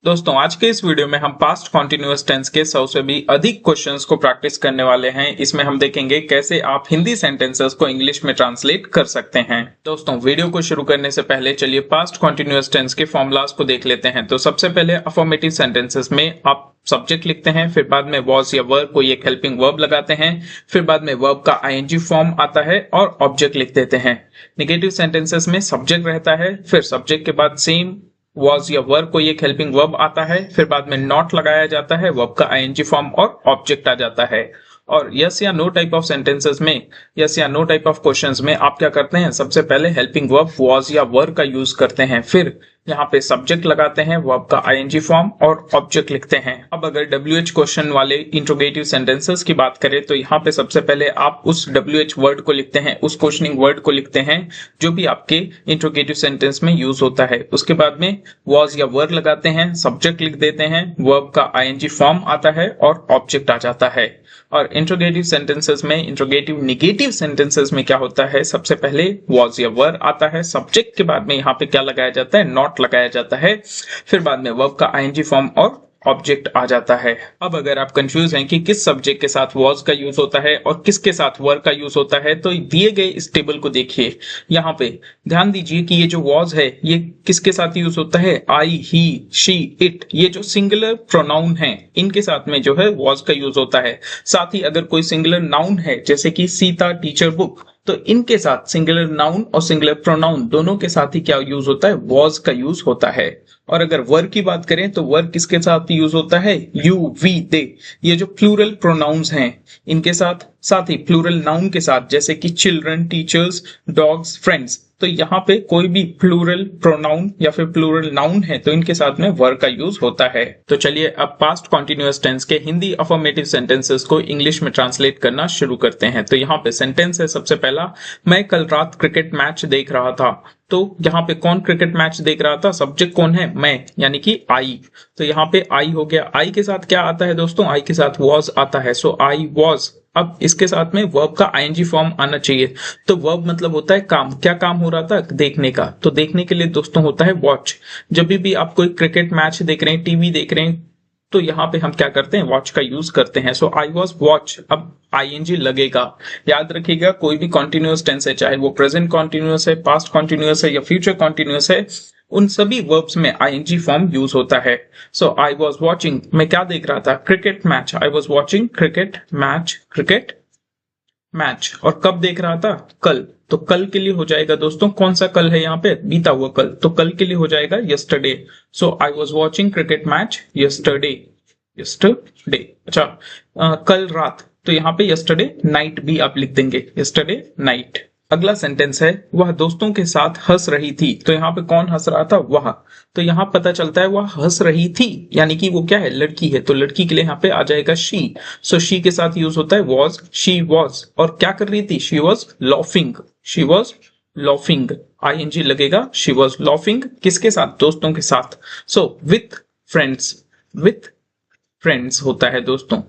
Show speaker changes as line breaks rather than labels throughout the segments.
दोस्तों आज के इस वीडियो में हम पास्ट कॉन्टिन्यूअस टेंस के 100 से भी अधिक क्वेश्चंस को प्रैक्टिस करने वाले हैं। इसमें हम देखेंगे कैसे आप हिंदी सेंटेंसेस को इंग्लिश में ट्रांसलेट कर सकते हैं। दोस्तों वीडियो को शुरू करने से पहले चलिए पास्ट कॉन्टिन्यूअस टेंस के फॉर्मूलाज को देख लेते हैं। तो सबसे पहले अफर्मेटिव सेंटेंसेस में आप सब्जेक्ट लिखते हैं, फिर बाद में वॉज या वर कोई एक हेल्पिंग वर्ब लगाते हैं, फिर बाद में वर्ब का आईएनजी फॉर्म आता है और ऑब्जेक्ट लिख देते हैं। नेगेटिव सेंटेंसेस में सब्जेक्ट रहता है, फिर सब्जेक्ट के बाद सेम वॉज या वर कोई एक हेल्पिंग वर्ब आता है, फिर बाद में नॉट लगाया जाता है, वर्ब का आईएनजी फॉर्म और ऑब्जेक्ट आ जाता है। और यस या नो टाइप ऑफ सेंटेंसेस में, यस या नो टाइप ऑफ क्वेश्चंस में आप क्या करते हैं, सबसे पहले हेल्पिंग वर्ब वॉज या वर का यूज करते हैं, फिर यहाँ पे सब्जेक्ट लगाते हैं, वर्ब का आईएनजी फॉर्म और ऑब्जेक्ट लिखते हैं। अब अगर WH क्वेश्चन वाले इंट्रोगेटिव सेंटेंसेस की बात करें तो यहाँ पे सबसे पहले आप उस WH वर्ड को लिखते हैं, उस क्वेश्चनिंग वर्ड को लिखते हैं जो भी आपके इंट्रोगेटिव सेंटेंस में यूज होता है। उसके बाद में वॉज या वर लगाते हैं, सब्जेक्ट लिख देते हैं, वर्ब का आईएनजी फॉर्म आता है और ऑब्जेक्ट आ जाता है। और इंट्रोगेटिव सेंटेंसेस में, इंट्रोगेटिव नेगेटिव सेंटेंसेस में क्या होता है, सबसे पहले वॉज या वर आता है, सब्जेक्ट के बाद में यहाँ पे क्या लगाया जाता है, नॉट लगाया जाता है, फिर बाद में वर्ब का आईएनजी फॉर्म और ऑब्जेक्ट आ जाता है। अब अगर आप कंफ्यूज हैं कि किस सब्जेक्ट के साथ वॉज का यूज होता है और किसके साथ वर का यूज होता है, तो दिए गए इस टेबल को देखिए। यहाँ पे ध्यान दीजिए कि ये जो वॉज है ये किसके साथ यूज होता है, आई, ही, शी, इट, ये जो सिंगुलर प्रोनाउन है इनके साथ में जो है वॉज का यूज होता है। साथ ही अगर कोई सिंगुलर नाउन है जैसे कि सीता टीचर बुक, तो इनके साथ सिंगुलर नाउन और सिंगुलर प्रोनाउन दोनों के साथ ही क्या यूज होता है, वॉज का यूज होता है। और अगर वर की बात करें तो वर किसके साथ यूज होता है, यू, वी, दे, ये जो प्लूरल प्रोनाउंस हैं इनके साथ ही प्लूरल नाउन के साथ जैसे कि चिल्ड्रन, टीचर्स, डॉग्स, फ्रेंड्स, तो यहाँ पे कोई भी प्लूरल प्रोनाउन या फिर प्लूरल नाउन है तो इनके साथ में वर का यूज होता है। तो चलिए अब पास्ट कॉन्टिन्यूअस टेंस के हिंदी अफर्मेटिव सेंटेंसेस को इंग्लिश में ट्रांसलेट करना शुरू करते हैं। तो यहाँ पे सेंटेंस है सबसे पहला, मैं कल रात क्रिकेट मैच देख रहा था। तो यहाँ पे कौन क्रिकेट मैच देख रहा था, सब्जेक्ट कौन है, मैं, यानी कि आई। तो यहाँ पे आई हो गया, आई के साथ क्या आता है दोस्तों, आई के साथ वॉज आता है, सो आई वॉज। अब इसके साथ में वर्ब का आईएनजी फॉर्म आना चाहिए। तो वर्ब मतलब होता है काम, क्या काम हो रहा था, देखने का। तो देखने के लिए दोस्तों होता है वॉच। जब भी आप कोई क्रिकेट मैच देख रहे हैं, टीवी देख रहे हैं, तो यहाँ पे हम क्या करते हैं, वॉच का यूज करते हैं। सो आई वॉज वॉच, अब आईएनजी लगेगा। याद रखिएगा कोई भी कॉन्टिन्यूअस टेंस है, चाहे वो प्रेजेंट कॉन्टिन्यूअस है, पास्ट कॉन्टिन्यूअस है या फ्यूचर कॉन्टिन्यूअस है, उन सभी वर्ब्स में आईएनजी फॉर्म यूज होता है। सो आई वॉज वॉचिंग, मैं क्या देख रहा था, cricket match, I was watching cricket match, cricket match. और कब देख रहा था, कल। तो कल के लिए हो जाएगा दोस्तों, कौन सा कल है यहाँ पे, बीता हुआ कल, तो कल के लिए हो जाएगा yesterday. So I was watching cricket match yesterday, yesterday. अच्छा, कल रात, तो यहाँ पे यस्टरडे नाइट भी आप लिख देंगे, यस्टरडे नाइट। अगला सेंटेंस है, वह दोस्तों के साथ हंस रही थी। तो यहाँ पे कौन हंस रहा था, वह। तो यहाँ पता चलता है वह हंस रही थी, यानी कि वो क्या है, लड़की है, तो लड़की के लिए यहाँ पे आ जाएगा शी। सो शी के साथ यूज होता है वॉज, शी वॉज। और क्या कर रही थी, she was laughing, she was laughing, ING लगेगा, शी वॉज लॉफिंग, किसके साथ, दोस्तों के साथ। So with friends, with friends होता है दोस्तों।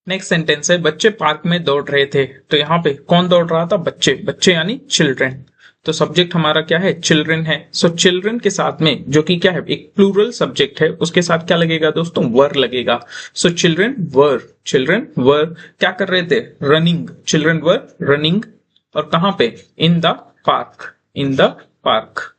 नेक्स्ट सेंटेंस है, बच्चे पार्क में दौड़ रहे थे। तो यहाँ पे कौन दौड़ रहा था, बच्चे, बच्चे यानी चिल्ड्रन। तो सब्जेक्ट हमारा क्या है, चिल्ड्रन है। सो चिल्ड्रन के साथ में जो कि क्या है, एक प्लूरल सब्जेक्ट है, उसके साथ क्या लगेगा दोस्तों, वर लगेगा। So children were, children were क्या कर रहे थे, रनिंग, चिल्ड्रन वर रनिंग। और कहां पे, in the park, in the park.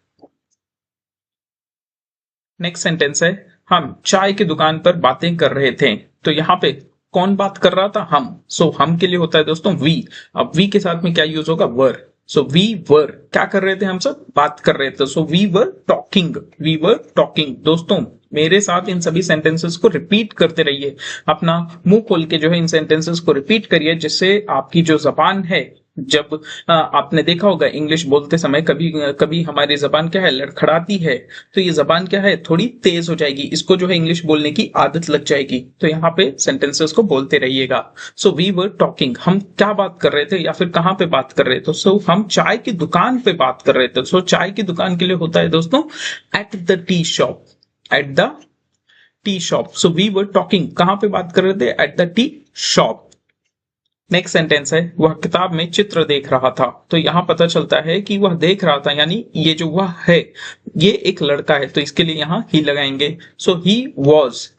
Next sentence है, हम चाय की दुकान पर बातें कर रहे थे। तो यहाँ पे कौन बात कर रहा था, हम। सो हम के लिए होता है दोस्तों वी। अब वी के साथ में क्या यूज होगा, वर। सो वी वर क्या कर रहे थे, हम सब बात कर रहे थे। So we were talking, we were talking. दोस्तों मेरे साथ इन सभी सेंटेंसेस को रिपीट करते रहिए, अपना मुंह खोल के जो है इन सेंटेंसेस को रिपीट करिए, जिससे आपकी जो जबान है, जब आपने देखा होगा इंग्लिश बोलते समय कभी कभी हमारी जबान क्या है, लड़खड़ाती है, तो ये जबान क्या है, थोड़ी तेज हो जाएगी, इसको जो है इंग्लिश बोलने की आदत लग जाएगी। तो यहाँ पे सेंटेंसेस को बोलते रहिएगा। सो वी वर टॉकिंग, हम क्या बात कर रहे थे या फिर कहां पे बात कर रहे थे, सो हम चाय की दुकान पे बात कर रहे थे। सो चाय की दुकान के लिए होता है दोस्तों at the tea shop, at the tea shop. So we were talking, कहां पे बात कर रहे थे, at the tea shop. Next sentence है वह किताब में चित्र देख रहा था। तो यहां पता चलता है कि वह देख रहा था, यानी ये जो वह है ये एक लड़का है, तो इसके लिए यहां ही लगाएंगे। सो ही वॉज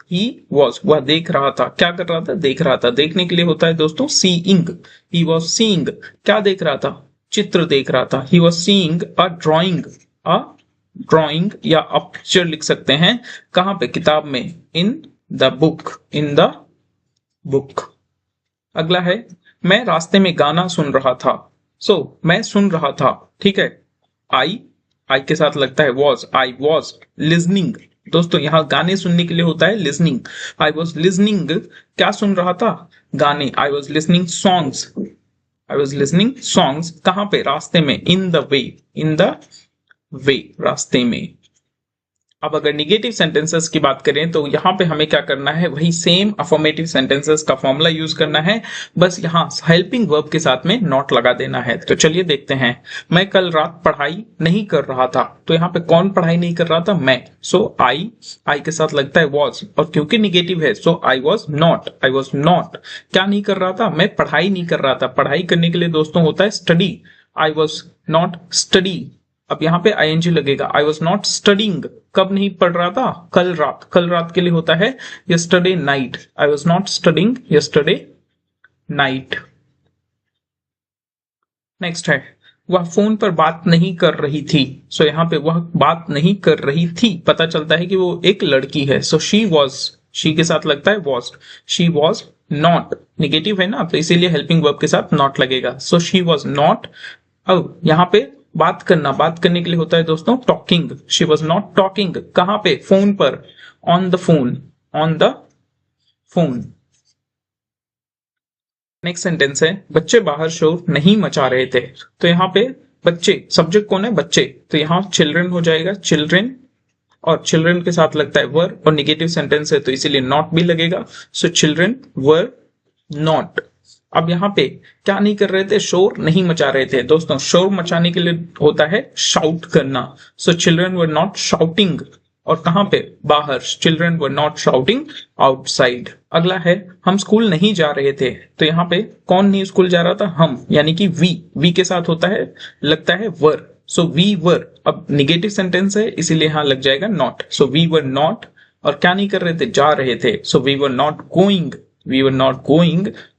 वह देख रहा था। क्या कर रहा था? देख रहा था। देखने के लिए होता है दोस्तों सीइंग। He was seeing. क्या देख रहा था? चित्र देख रहा था। He was seeing a drawing या अ पिक्चर लिख सकते हैं। कहां पे? किताब में। In the book. अगला है मैं रास्ते में गाना सुन रहा था। मैं सुन रहा था, ठीक है। आई के साथ लगता है वॉज। I was listening. दोस्तों यहां गाने सुनने के लिए होता है लिजनिंग। I was listening. क्या सुन रहा था? गाने। I was listening songs. कहां पे? रास्ते में। इन द वे रास्ते में। अब अगर निगेटिव सेंटेंसेस की बात करें तो यहां पे हमें क्या करना है? वही सेम अफर्मेटिव सेंटेंसेस का फॉर्मूला यूज करना है, बस यहां हेल्पिंग वर्ब के साथ में नॉट लगा देना है। तो चलिए देखते हैं। मैं कल रात पढ़ाई नहीं कर रहा था। तो यहां पे कौन पढ़ाई नहीं कर रहा था? मैं। आई के साथ लगता है वॉज, और क्योंकि निगेटिव है सो आई वॉज नॉट। क्या नहीं कर रहा था? मैं पढ़ाई नहीं कर रहा था। पढ़ाई करने के लिए दोस्तों होता है study. I was not study. अब यहां पे आईएनजी लगेगा। I was not studying. कब नहीं पढ़ रहा था? कल रात के लिए होता है yesterday night. I was not studying yesterday night. Next है वह फोन पर बात नहीं कर रही थी। यहां पे वह बात नहीं कर रही थी, पता चलता है कि वो एक लड़की है। शी के साथ लगता है was. She was not. Negative है ना, तो इसीलिए हेल्पिंग वर्ब के साथ नॉट लगेगा। She was not. अब यहां पे बात करने के लिए होता है दोस्तों talking. She was not talking. कहां पे? फोन पर। On the phone. Next sentence है बच्चे बाहर शोर नहीं मचा रहे थे। तो यहाँ पे बच्चे, सब्जेक्ट कौन है? बच्चे। तो यहाँ चिल्ड्रन हो जाएगा, चिल्ड्रन, और चिल्ड्रन के साथ लगता है वर, और निगेटिव सेंटेंस है तो इसीलिए नॉट भी लगेगा। Children were not. अब यहाँ पे क्या नहीं कर रहे थे? शोर नहीं मचा रहे थे। दोस्तों शोर मचाने के लिए होता है शाउट करना। Children were not shouting. और कहां पे? बाहर। Children were not shouting outside. अगला है हम स्कूल नहीं जा रहे थे। तो यहाँ पे कौन नहीं स्कूल जा रहा था? हम, यानी कि वी के साथ होता है, लगता है वर। We were. अब निगेटिव सेंटेंस है इसीलिए यहां लग जाएगा नॉट। We were not. और क्या नहीं कर रहे थे? जा रहे थे। We were not going.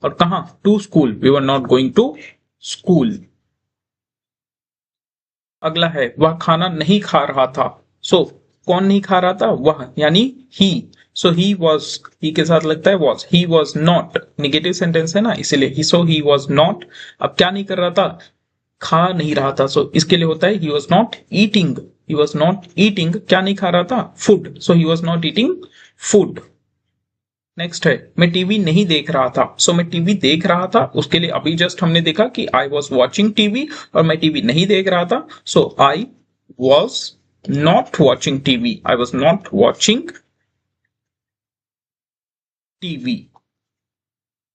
और कहा? To school. We were not going to school. अगला है वह खाना नहीं खा रहा था। कौन नहीं खा रहा था? वह, यानी ही। ही के साथ लगता है was. He was not. Negative sentence है ना इसीलिए ही वॉज नॉट। अब क्या नहीं कर रहा था? खा नहीं रहा था। इसके लिए होता है ही वॉज नॉट ईटिंग। क्या नहीं खा रहा था? Food. He was not eating food. Next है मैं टीवी नहीं देख रहा था। मैं टीवी देख रहा था, उसके लिए अभी जस्ट हमने देखा कि आई वॉज वॉचिंग टीवी, और मैं टीवी नहीं देख रहा था। I was not watching TV. I was not watching TV.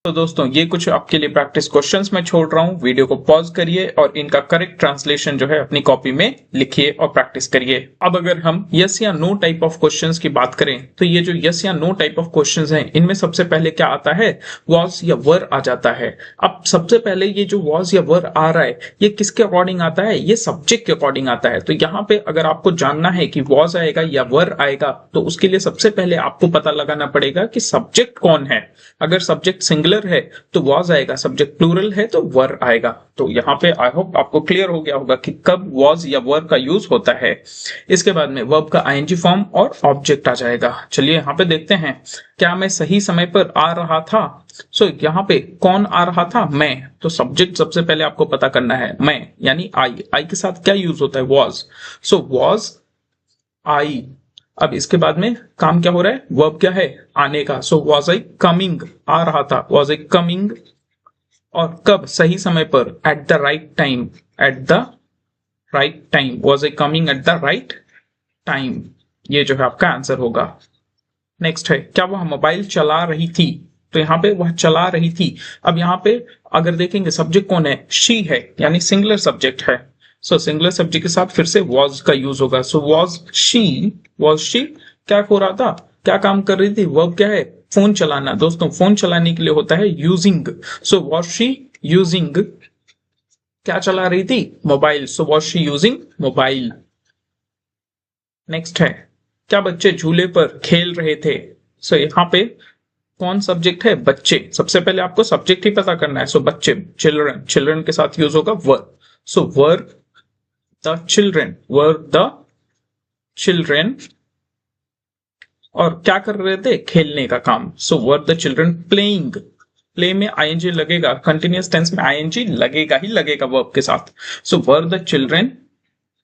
तो दोस्तों ये कुछ आपके लिए प्रैक्टिस क्वेश्चंस मैं छोड़ रहा हूं। वीडियो को पॉज करिए और इनका करेक्ट ट्रांसलेशन जो है अपनी कॉपी में लिखिए और प्रैक्टिस करिए। अब अगर हम यस या नो टाइप ऑफ क्वेश्चंस की बात करें तो ये जो यस या नो टाइप ऑफ क्वेश्चंस हैं इनमें सबसे पहले क्या आता है? वॉज या वर आ जाता है। अब सबसे पहले ये जो वॉज या वर आ रहा है ये किसके अकॉर्डिंग आता है? ये सब्जेक्ट के अकॉर्डिंग आता है। तो यहाँ पे अगर आपको जानना है कि वॉज आएगा या वर आएगा तो उसके लिए सबसे पहले आपको पता लगाना पड़ेगा कि सब्जेक्ट कौन है। अगर सब्जेक्ट सिंगुलर है तो वॉज आएगा, सब्जेक्ट प्लूरल है तो वर आएगा। तो यहाँ पे आई होप आपको क्लियर हो गया होगा कि कब वॉज या वर का यूज होता है। इसके बाद में वर्ब का आईएनजी फॉर्म और ऑब्जेक्ट आ जाएगा। चलिए यहाँ पे देखते हैं। क्या मैं सही समय पर आ रहा था? यहाँ पे कौन आ रहा था? मैं। तो सब्जेक्ट सबसे पहले आपको पता करना है, मैं, यानी आई के साथ क्या यूज होता है? वॉज। Was I. अब इसके बाद में काम क्या हो रहा है? वर्ब क्या है? आने का। Was I coming. आ रहा था, वॉज आई कमिंग। और कब? सही समय पर, at the right time. Was I coming at the right time. ये जो है आपका आंसर होगा। नेक्स्ट है क्या वह मोबाइल चला रही थी? तो यहाँ पे वह चला रही थी। अब यहाँ पे अगर देखेंगे सब्जेक्ट कौन है? शी है, यानी सिंगुलर सब्जेक्ट है। सिंगुलर सब्जेक्ट के साथ फिर से वॉज का यूज होगा। वॉज शी क्या हो रहा था? क्या काम कर रही थी? वर्ब क्या है? फोन चलाना, दोस्तों फोन चलाने के लिए होता है using. So was she using, क्या चला रही थी, mobile, so was she using mobile. Next है, क्या बच्चे झूले पर खेल रहे थे। सो यहाँ पे कौन सब्जेक्ट है, बच्चे। सबसे पहले आपको सब्जेक्ट ही पता करना है। सो बच्चे, चिल्ड्रन, चिल्ड्रन के साथ यूज होगा were. So were the children, were the children, और क्या कर रहे थे, खेलने का काम। So were the children playing, play में आईएनजी लगेगा, कंटिन्यूअस टेंस में आईएनजी लगेगा ही लगेगा वर्ब के साथ। So were the children,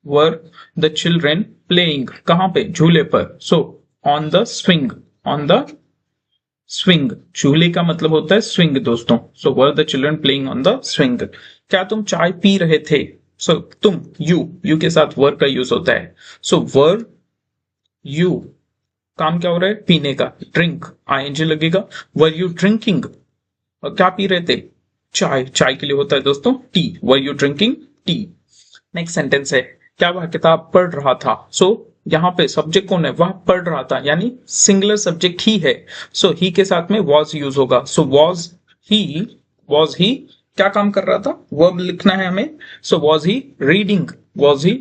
were the children playing, कहां पे, झूले पर। So on the swing, on the swing, झूले का मतलब होता है स्विंग दोस्तों। So were the children playing on the swing. क्या तुम चाय पी रहे थे। सो तुम, यू के साथ वर का यूज होता है। सो वर यू, काम क्या हो रहा है, पीने का, ड्रिंक, आईएनजी लगेगा। वर यू ड्रिंकिंग, और क्या पी रहे थे, चाय, चाय के लिए होता है दोस्तों T, were you drinking tea. Next sentence है, क्या वह किताब पढ़ रहा था। सो यहाँ पे सब्जेक्ट कौन है, वह पढ़ रहा था, यानी सिंगुलर सब्जेक्ट ही है। सो ही के साथ में वॉज यूज होगा। सो वॉज ही क्या काम कर रहा था, वर्ब लिखना है हमें। So was he reading, was he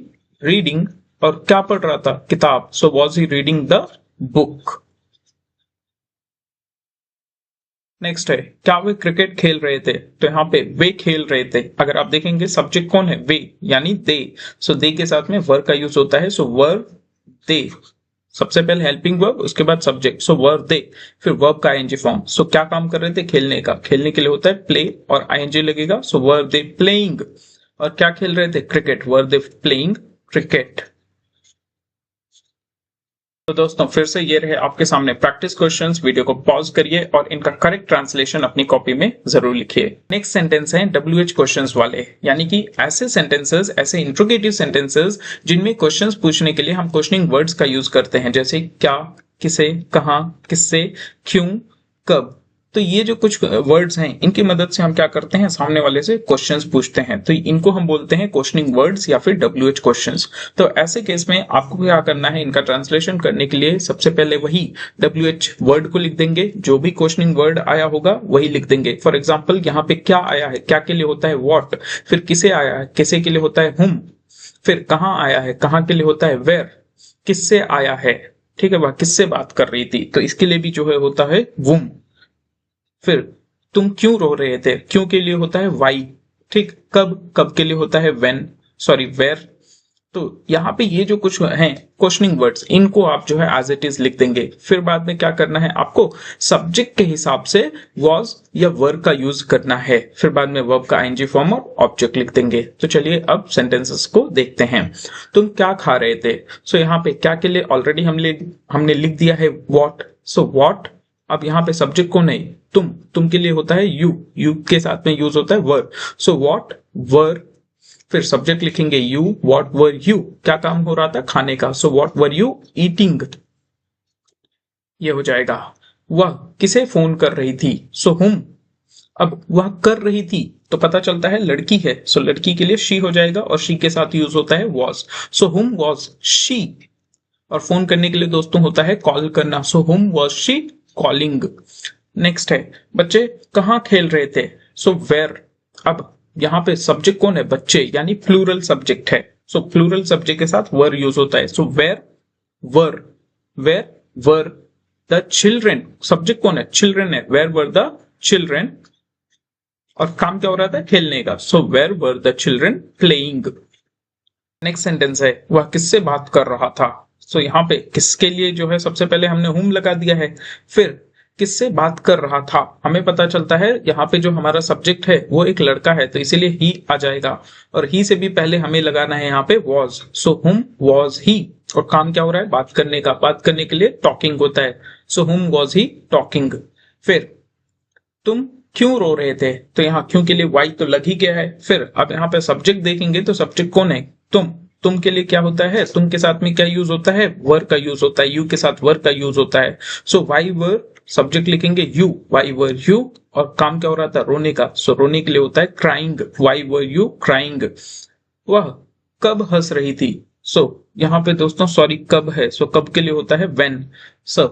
reading, और क्या पढ़ रहा था, किताब। So was he reading the book. Next है, क्या वे क्रिकेट खेल रहे थे। तो यहाँ पे वे खेल रहे थे, अगर आप देखेंगे सब्जेक्ट कौन है, वे, यानी दे। सो दे के साथ में वर का यूज होता है। सो वर दे, सबसे पहले हेल्पिंग वर्ब, उसके बाद सब्जेक्ट। सो वर दे, फिर वर्ब का आईएनजी फॉर्म। सो क्या काम कर रहे थे, खेलने का, खेलने के लिए होता है प्ले और आईएनजी लगेगा। सो वर दे प्लेइंग, और क्या खेल रहे थे, cricket, were they playing cricket. तो दोस्तों फिर से ये रहे आपके सामने प्रैक्टिस क्वेश्चंस। वीडियो को पॉज करिए और इनका करेक्ट ट्रांसलेशन अपनी कॉपी में जरूर लिखिए। नेक्स्ट सेंटेंस है WH क्वेश्चंस वाले, यानी कि ऐसे सेंटेंसेस, ऐसे इंट्रोगेटिव सेंटेंसेस जिनमें क्वेश्चंस पूछने के लिए हम क्वेश्चनिंग वर्ड्स का यूज करते हैं, जैसे क्या, किसे, कहां, किससे, क्यों, कब। तो ये जो कुछ वर्ड्स हैं, इनकी मदद से हम क्या करते हैं, सामने वाले से क्वेश्चंस पूछते हैं। तो इनको हम बोलते हैं क्वेश्चनिंग वर्ड्स या फिर WH क्वेश्चंस। तो ऐसे केस में आपको क्या करना है, इनका ट्रांसलेशन करने के लिए सबसे पहले वही WH वर्ड को लिख देंगे, जो भी क्वेश्चनिंग वर्ड आया होगा वही लिख देंगे। फॉर एग्जाम्पल यहाँ पे क्या आया है, क्या के लिए होता है व्हाट, फिर किसे आया है, किसे के लिए होता है हुम, फिर कहाँ आया है, कहाँ के लिए होता है वेयर, किससे आया है, ठीक है, वह किससे बात कर रही थी, तो इसके लिए भी जो है होता है वुम। फिर तुम क्यों रो रहे थे, क्यों के लिए होता है वाई, ठीक। कब, कब के लिए होता है वेन, सॉरी वेर। तो यहाँ पे ये जो कुछ हैं क्वेश्चनिंग वर्ड्स, इनको आप जो है एज इट इज लिख देंगे। फिर बाद में क्या करना है, आपको सब्जेक्ट के हिसाब से वॉज या वर्ब का यूज करना है। फिर बाद में वर्ब का आईएनजी फॉर्म और ऑब्जेक्ट लिख देंगे। तो चलिए अब सेंटेंसेस को देखते हैं। तुम क्या खा रहे थे। सो यहाँ पे क्या के लिए ऑलरेडी हमने लिख दिया है व्हाट। सो व्हाट, अब यहाँ पे सब्जेक्ट कौन है, तुम के लिए होता है यू के साथ में यूज होता है वर। सो व्हाट वर, फिर सब्जेक्ट लिखेंगे यू, व्हाट वर यू, क्या काम हो रहा था, खाने का। So what were you eating, ये हो जाएगा। वह किसे फोन कर रही थी। सो हुम, अब वह कर रही थी तो पता चलता है लड़की है। सो लड़की के लिए शी हो जाएगा और शी के साथ यूज होता है वॉज। सो हुम वॉज शी, और फोन करने के लिए दोस्तों होता है कॉल करना। सो हुम वॉज शी कॉलिंग। नेक्स्ट है, बच्चे कहां खेल रहे थे। सो वेयर, अब यहां पे सब्जेक्ट कौन है, बच्चे, यानी प्लूरल सब्जेक्ट है। सो प्लूरल सब्जेक्ट के साथ वर यूज होता है। So where were the children, subject कौन है, चिल्ड्रेन है, वेयर वर द चिल्ड्रेन, और काम क्या हो रहा था, खेलने का। So where were the children playing. Next sentence है, वह किससे बात कर रहा था। सो यहाँ पे किसके लिए जो है सबसे पहले हमने हुम लगा दिया है, फिर किससे बात कर रहा था। हमें पता चलता है यहाँ पे जो हमारा सब्जेक्ट है वो एक लड़का है, तो इसीलिए ही आ जाएगा, और ही से भी पहले हमें लगाना है यहाँ पे वॉज। सो हुम वॉज ही, और काम क्या हो रहा है, बात करने का। बात करने के लिए टॉकिंग होता है। सो हुम वॉज ही टॉकिंग। फिर तुम क्यों रो रहे थे, तो यहाँ क्यों के लिए वाई तो लग ही गया है। फिर अब यहाँ पे सब्जेक्ट देखेंगे तो सब्जेक्ट कौन है, तुम के लिए क्या होता है, तुम के साथ में क्या यूज होता है, वर का यूज होता है। यू के साथ वर का यूज होता है। सो वाई वर, सब्जेक्ट लिखेंगे यू, वाई वर यू, और काम क्या हो रहा था, रोने का। सो रोने के लिए होता है crying, why were you crying. वह कब हंस रही थी। सो यहाँ पे दोस्तों सॉरी कब है, सो कब के लिए होता है वेन। सो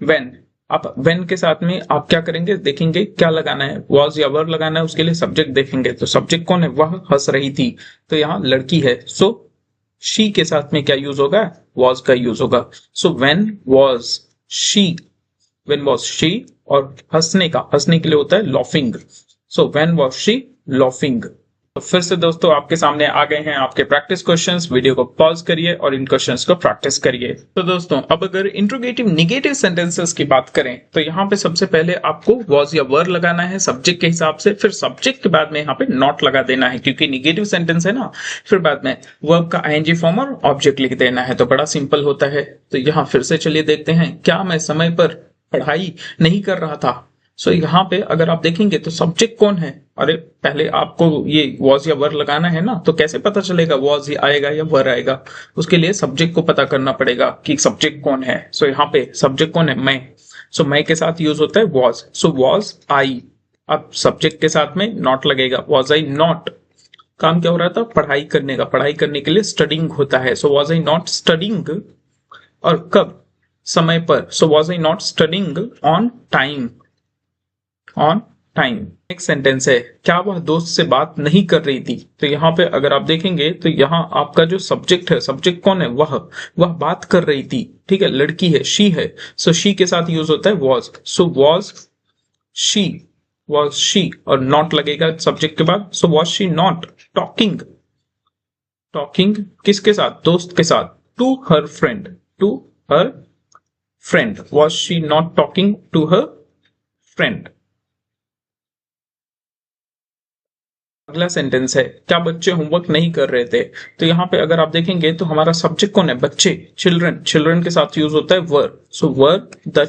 वेन, आप when के साथ में आप क्या करेंगे, देखेंगे क्या लगाना है, was या were लगाना है, उसके लिए सब्जेक्ट देखेंगे। तो सब्जेक्ट कौन है, वह हंस रही थी, तो यहाँ लड़की है, सो she के साथ में क्या यूज होगा, was का यूज होगा। सो when was she, और हंसने के लिए होता है laughing, so when was she laughing। तो फिर से दोस्तों आपके सामने आ गए हैं आपके प्रैक्टिस क्वेश्चंस। वीडियो को पॉज करिए और इन क्वेश्चंस को प्रैक्टिस करिए। तो दोस्तों अब अगर इंट्रोगेटिव नेगेटिव सेंटेंसेस की बात करें तो यहाँ पे सबसे पहले आपको was या were लगाना है सब्जेक्ट के हिसाब से, फिर सब्जेक्ट के बाद में यहाँ पे not लगा देना है, क्योंकि नेगेटिव सेंटेंस है ना। फिर बाद में वर्ब का ing फॉर्म और ऑब्जेक्ट लिख देना है, तो बड़ा सिंपल होता है। तो यहाँ फिर से चलिए देखते हैं, क्या मैं समय पर पढ़ाई नहीं कर रहा था। सो यहाँ पे अगर आप देखेंगे तो सब्जेक्ट कौन है, अरे पहले आपको ये was या were लगाना है ना, तो कैसे पता चलेगा was ही आएगा या were आएगा, उसके लिए सब्जेक्ट को पता करना पड़ेगा कि सब्जेक्ट कौन है। सो यहाँ पे सब्जेक्ट कौन है, मैं। सो मैं के साथ यूज होता है was, सो was I। अब सब्जेक्ट के साथ में not लगेगा, was I not। काम क्या हो रहा था, पढ़ाई करने का, पढ़ाई करने के लिए स्टडिंग होता है, सो was I not studying। और कब, समय पर, सो was I not studying on time, on time. Next sentence है, क्या वह दोस्त से बात नहीं कर रही थी। तो यहाँ पे अगर आप देखेंगे तो यहाँ आपका जो सब्जेक्ट है, सब्जेक्ट कौन है, वह बात कर रही थी, ठीक है, लड़की है, शी है। सो शी के साथ यूज होता है was, सो was she, और नॉट लगेगा सब्जेक्ट के बाद, so was she not talking किसके साथ, दोस्त के साथ, to her friend, was she not talking to her friend। अगला सेंटेंस है, क्या बच्चे होमवर्क नहीं कर रहे थे। तो यहाँ पे अगर आप देखेंगे तो हमारा सब्जेक्ट कौन है, बच्चे, चिल्ड्रन के साथ यूज होता है वर, सो वर द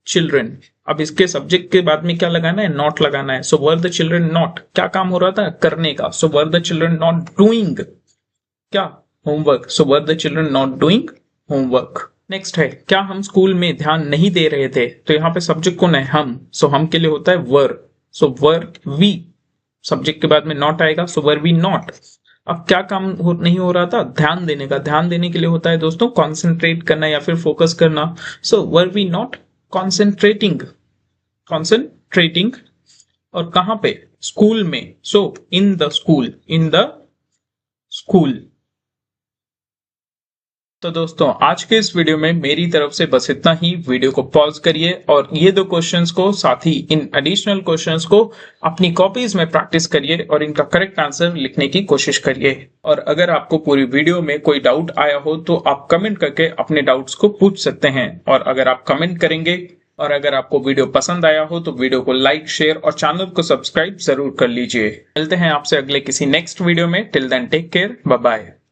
चिल्ड्रन। अब इसके सब्जेक्ट के बाद में क्या लगाना है, नॉट लगाना है, so were the children not, क्या काम हो रहा था, करने का, so were the children not doing क्या, homework, so were the children not doing homework. Next है, क्या हम स्कूल में ध्यान नहीं दे रहे थे। तो यहाँ पे सब्जेक्ट कौन है, हम, सो हम के लिए होता है वर, सो वर वी, सब्जेक्ट के बाद में नॉट आएगा, सो वर वी नॉट। अब क्या काम नहीं हो रहा था, ध्यान देने का, ध्यान देने के लिए होता है दोस्तों कॉन्सेंट्रेट करना या फिर फोकस करना, सो वर वी नॉट कॉन्सेंट्रेटिंग। और कहां पे, स्कूल में, सो इन द स्कूल। तो दोस्तों आज के इस वीडियो में मेरी तरफ से बस इतना ही। वीडियो को पॉज करिए और ये दो क्वेश्चंस को, साथ ही इन एडिशनल क्वेश्चंस को अपनी कॉपीज में प्रैक्टिस करिए और इनका करेक्ट आंसर लिखने की कोशिश करिए। और अगर आपको पूरी वीडियो में कोई डाउट आया हो तो आप कमेंट करके अपने डाउट्स को पूछ सकते हैं। और अगर आप कमेंट करेंगे और अगर आपको वीडियो पसंद आया हो तो वीडियो को लाइक, शेयर और चैनल को सब्सक्राइब जरूर कर लीजिए। मिलते हैं आपसे अगले किसी नेक्स्ट वीडियो में। Till then take care, bye bye.